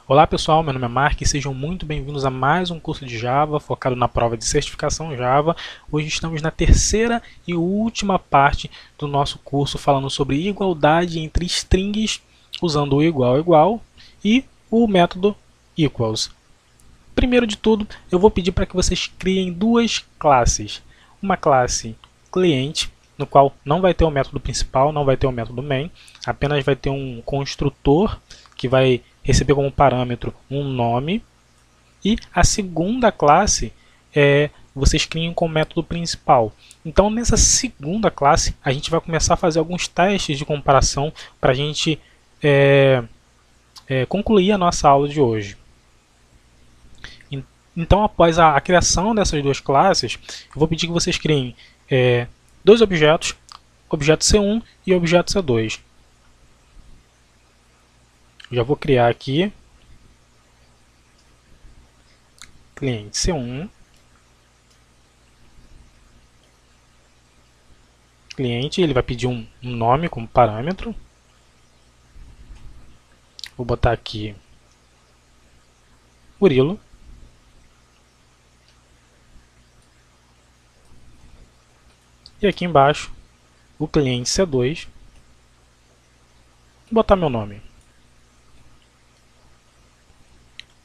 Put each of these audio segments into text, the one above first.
Olá pessoal, meu nome é Mark e sejam muito bem-vindos a mais um curso de Java focado na prova de certificação Java. Hoje estamos na terceira e última parte do nosso curso falando sobre igualdade entre strings usando o igual e o método equals. Primeiro de tudo, eu vou pedir para que vocês criem duas classes. Uma classe cliente, no qual não vai ter o método principal, não vai ter o método main, apenas vai ter um construtor que vai receber como parâmetro um nome. E a segunda classe vocês criem com o método principal. Então nessa segunda classe a gente vai começar a fazer alguns testes de comparação para a gente concluir a nossa aula de hoje. Então, após a criação dessas duas classes, eu vou pedir que vocês criem dois objetos, objeto C1 e objeto C2. Já vou criar aqui cliente C1, cliente, ele vai pedir um nome como parâmetro. Vou botar aqui Murilo. E aqui embaixo, o cliente C2, vou botar meu nome.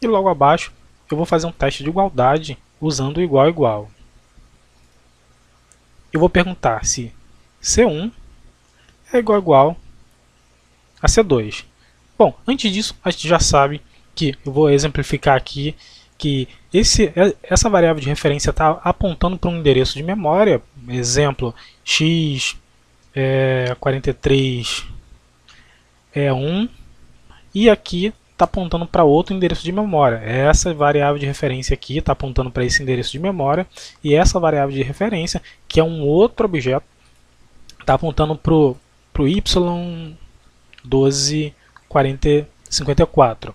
E logo abaixo, eu vou fazer um teste de igualdade usando o igual. Eu vou perguntar se C1 é igual a C2. Bom, antes disso, a gente já sabe que eu vou exemplificar aqui que essa variável de referência está apontando para um endereço de memória, exemplo, x 43 é 1, e aqui está apontando para outro endereço de memória. Essa variável de referência aqui está apontando para esse endereço de memória, e essa variável de referência, que é um outro objeto, está apontando para o y1254.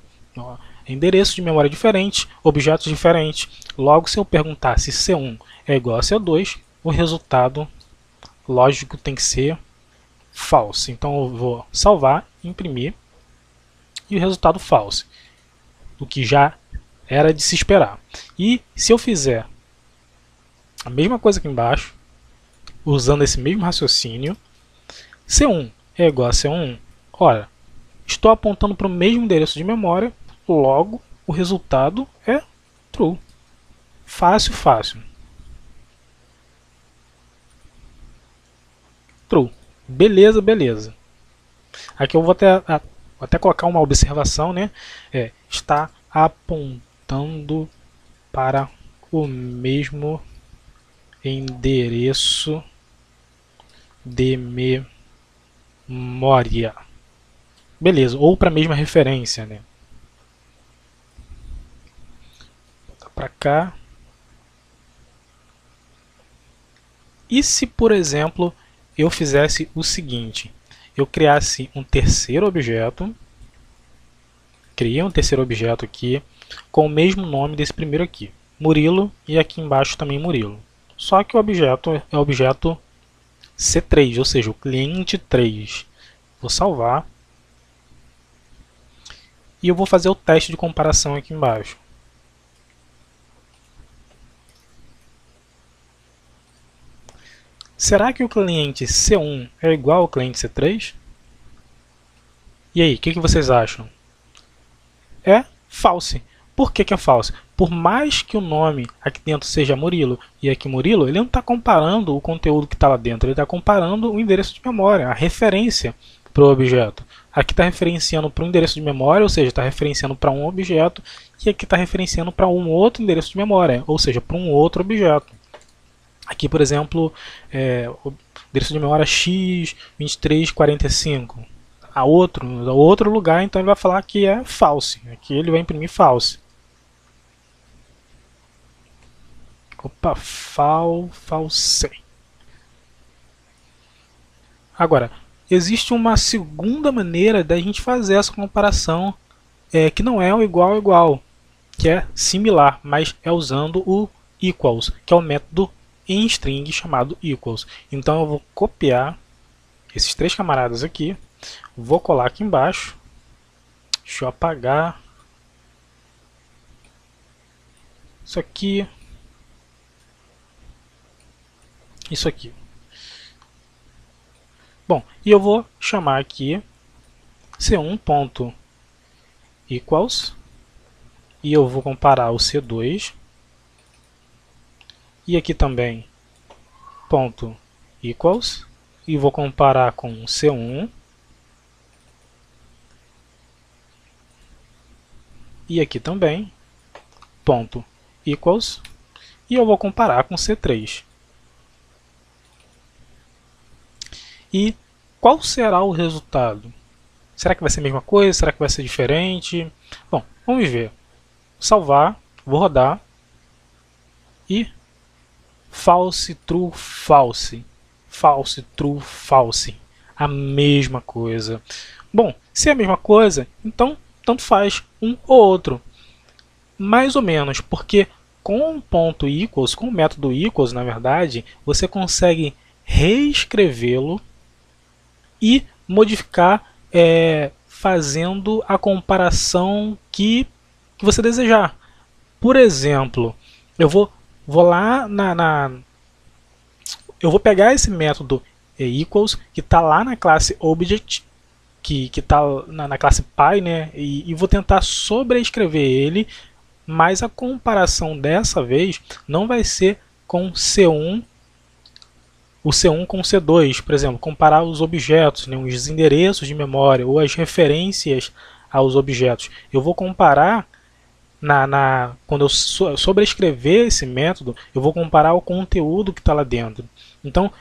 Endereço de memória diferente, objetos diferentes. Logo, se eu perguntar se C1 é igual a C2, o resultado lógico tem que ser false. Então eu vou salvar, imprimir, e o resultado false, o que já era de se esperar. E se eu fizer a mesma coisa aqui embaixo, usando esse mesmo raciocínio, C1 é igual a C1, ora, estou apontando para o mesmo endereço de memória, logo o resultado é true. Fácil. True. Beleza. Aqui eu vou até colocar uma observação, né? Está apontando para o mesmo endereço de memória. Beleza, ou para a mesma referência, né? Botar para cá. E se, por exemplo, eu fizesse o seguinte, eu criasse um terceiro objeto, criei um terceiro objeto aqui, com o mesmo nome desse primeiro aqui, Murilo, e aqui embaixo também Murilo. Só que o objeto é o objeto C3, ou seja, o cliente 3. Vou salvar. E eu vou fazer o teste de comparação aqui embaixo. Será que o cliente C1 é igual ao cliente C3? E aí, o que vocês acham? É false. Por que é false? Por mais que o nome aqui dentro seja Murilo e aqui Murilo, ele não está comparando o conteúdo que está lá dentro, ele está comparando o endereço de memória, a referência para o objeto. Aqui está referenciando para um endereço de memória, ou seja, está referenciando para um objeto, e aqui está referenciando para um outro endereço de memória, ou seja, para um outro objeto. Aqui, por exemplo, o endereço de memória x2345. A outro lugar, então ele vai falar que é false. Aqui ele vai imprimir false. Opa, false. Agora, existe uma segunda maneira da gente fazer essa comparação, que não é o igual, que é similar, mas é usando o equals, que é o método em string chamado equals. Então eu vou copiar esses três camaradas aqui, vou colar aqui embaixo, deixa eu apagar isso aqui, isso aqui. Bom, e eu vou chamar aqui C1.equals e eu vou comparar o C2 e aqui também ponto equals e vou comparar com o C1 e aqui também ponto equals e eu vou comparar com C3. E qual será o resultado? Será que vai ser a mesma coisa? Será que vai ser diferente? Bom, vamos ver. Salvar, vou rodar e false, true, false. False, true, false. A mesma coisa. Bom, se é a mesma coisa, então tanto faz um ou outro. Mais ou menos, porque com o ponto equals, com o método equals, na verdade, você consegue reescrevê-lo e modificar fazendo a comparação que você desejar. Por exemplo, eu vou lá eu vou pegar esse método equals que está lá na classe object, que está na classe py, né, e vou tentar sobreescrever ele, mas a comparação dessa vez não vai ser com C1, o C1 com o C2, por exemplo, comparar os objetos, né, os endereços de memória ou as referências aos objetos. Eu vou comparar, quando eu sobrescrever esse método, eu vou comparar o conteúdo que está lá dentro. Então,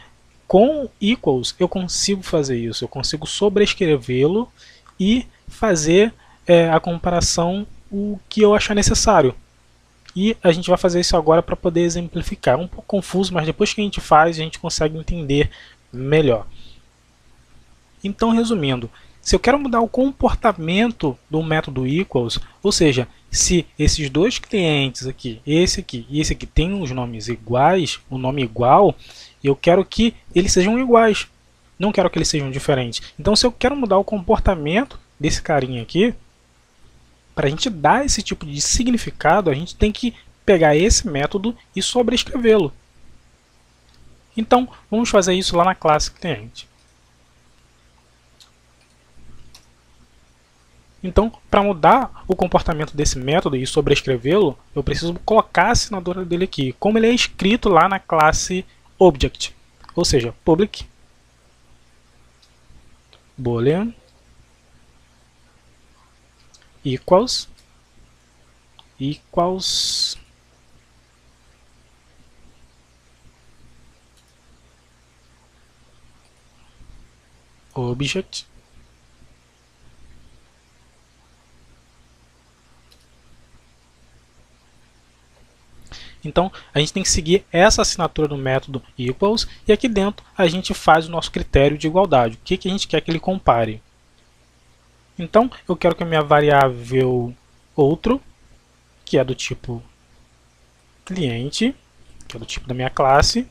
com equals, eu consigo fazer isso, eu consigo sobrescrevê-lo e fazer a comparação o que eu achar necessário. E a gente vai fazer isso agora para poder exemplificar. É um pouco confuso, mas depois que a gente faz, a gente consegue entender melhor. Então, resumindo, se eu quero mudar o comportamento do método equals, ou seja, se esses dois clientes aqui e esse aqui têm os nomes iguais, o nome igual, eu quero que eles sejam iguais. Não quero que eles sejam diferentes. Então, se eu quero mudar o comportamento desse carinha aqui, para a gente dar esse tipo de significado, a gente tem que pegar esse método e sobrescrevê-lo. Então, vamos fazer isso lá na classe cliente. Então, para mudar o comportamento desse método e sobrescrevê-lo, eu preciso colocar a assinatura dele aqui, como ele é escrito lá na classe object. Ou seja, public boolean equals object Então, a gente tem que seguir essa assinatura do método equals e aqui dentro a gente faz o nosso critério de igualdade. O que a gente quer que ele compare? Então, eu quero que a minha variável outro, que é do tipo cliente, que é do tipo da minha classe,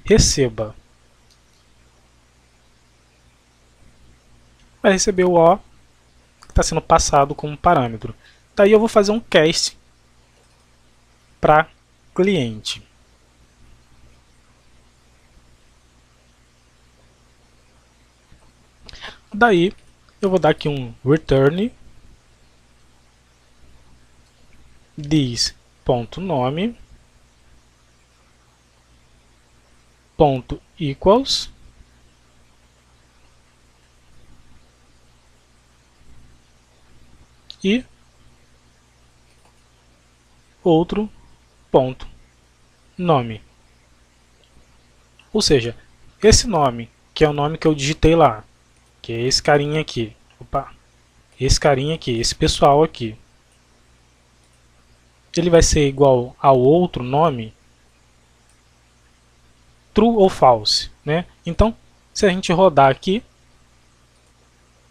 receba. Vai receber o O que está sendo passado como parâmetro. Daí eu vou fazer um cast para cliente. Daí eu vou dar aqui um return this.nome ponto equals e outro ponto nome. Ou seja, esse nome, que é o nome que eu digitei lá, que é esse carinha aqui, esse carinha aqui, esse pessoal aqui, ele vai ser igual ao outro nome, true ou false, né? Então, se a gente rodar aqui,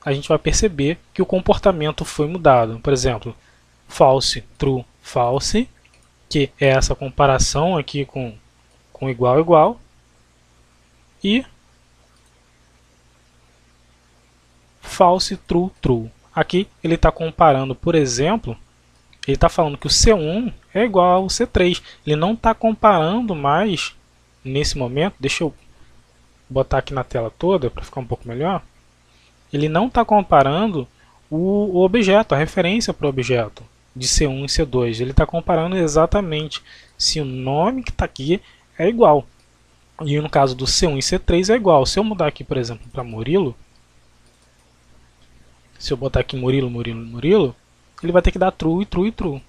a gente vai perceber que o comportamento foi mudado. Por exemplo, false, true, false, que é essa comparação aqui com igual, igual, e false, true, true. Aqui ele está comparando, por exemplo, Ele está falando que o C1 é igual ao C3. Ele não está comparando mais, nesse momento, deixa eu botar aqui na tela toda para ficar um pouco melhor. Ele não está comparando o objeto, a referência para o objeto de C1 e C2. Ele está comparando exatamente se o nome que está aqui é igual. E no caso do C1 e C3 é igual. Se eu mudar aqui, por exemplo, para Murilo, se eu botar aqui Murilo, Murilo, Murilo, ele vai ter que dar true e true e true.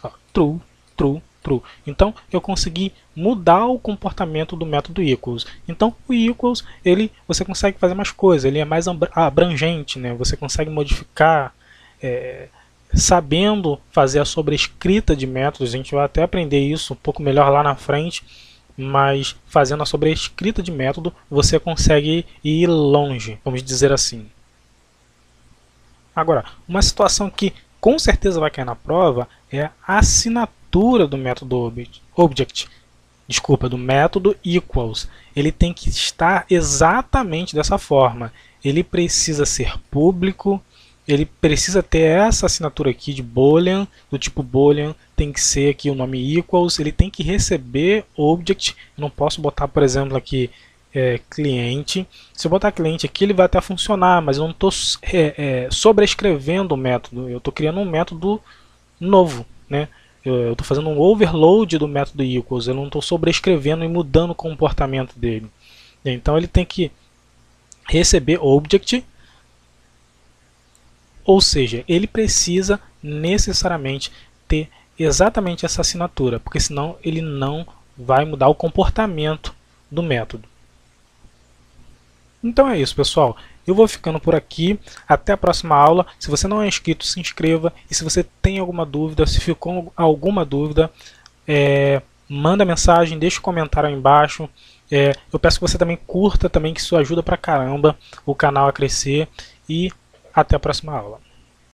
Ó, true, true, true. Então eu consegui mudar o comportamento do método equals. Então o equals, você consegue fazer mais coisas, ele é mais abrangente, né? Você consegue modificar, sabendo fazer a sobrescrita de métodos. A gente vai até aprender isso um pouco melhor lá na frente, mas fazendo a sobrescrita de método você consegue ir longe, vamos dizer assim. Agora, uma situação que com certeza vai cair na prova é a assinatura do método do método equals. Ele tem que estar exatamente dessa forma. Ele precisa ser público, ele precisa ter essa assinatura aqui de boolean, do tipo boolean, tem que ser aqui o nome equals, ele tem que receber object. Eu não posso botar, por exemplo, aqui cliente. Se eu botar cliente aqui, ele vai até funcionar, mas eu não estou sobrescrevendo o método, eu estou criando um método novo, né? Eu estou fazendo um overload do método equals, eu não estou sobrescrevendo e mudando o comportamento dele. Então ele tem que receber object, ou seja, ele precisa necessariamente ter exatamente essa assinatura, porque senão ele não vai mudar o comportamento do método. Então é isso, pessoal. Eu vou ficando por aqui. Até a próxima aula. Se você não é inscrito, se inscreva. E se você tem alguma dúvida, se ficou alguma dúvida, manda mensagem, deixa um comentário aí embaixo. Eu peço que você também curta, também, que isso ajuda pra caramba o canal a crescer. E até a próxima aula.